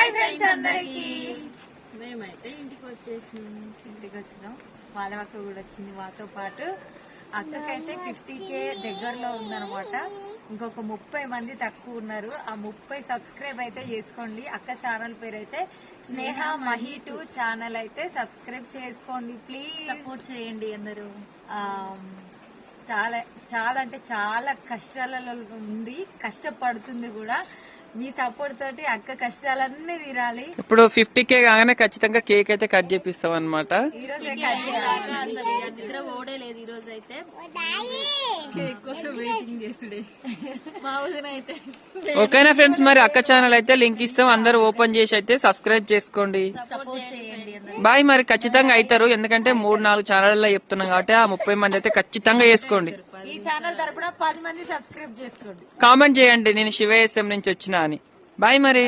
Hi friends అందరికి. మేమైతే ఇంటికి వచ్చినాం. మాధవక్క కూడా వచ్చింది మాతో పాటు. అక్కకైతే 50K దగ్గరలో ఉందన్నమాట. ఇంకొక 30 మంది తక్కువ ఉన్నారు. ఆ 30 సబ్స్క్రైబ్ అయితే చేసుకోండి. అక్క ఛానల్ పేరు అయితే స్నేహ మహి 2 ఛానల్ అయితే సబ్స్క్రైబ్ చేసుకోండి ప్లీజ్. సపోర్ట్ చేయండి అందరూ. చాలా చాలా అంటే చాలా కష్టాలలో ఉంది, కష్టపడుతుంది కూడా. మీ సపోర్ట్ తోటి అక్క కష్టాలన్నీ తీరాలి. ఇప్పుడు 50K కాగానే ఖచ్చితంగా కేక్ అయితే కట్ చేపిస్తాం అనమాట. నిద్ర ఓడే లేదు ఈ రోజు అయితే. కేక్ కోసం వెయిటింగ్ చేసుడే మా ఊరిన అయితే. ఓకేనా ఫ్రెండ్స్, మరి అక్క ఛానల్ అయితే లింక్ ఇస్తాం, అందరూ ఓపెన్ చేసి అయితే సబ్స్క్రైబ్ చేసుకోండి. సపోర్ట్ చేయండి. బాయ్. మరి ఖచ్చితంగా అవుతారు, ఎందుకంటే 3-4 ఛానల్లో చెప్తున్నాం కాబట్టి ఆ 30 మంది అయితే ఖచ్చితంగా చేసుకోండి. ఈ ఛానల్ తరపున 10 మంది సబ్స్క్రైబ్ చేసుకోండి. కామెంట్ చేయండి నేను శివ SM నుంచి వచ్చినా అని. బాయ్ మరి.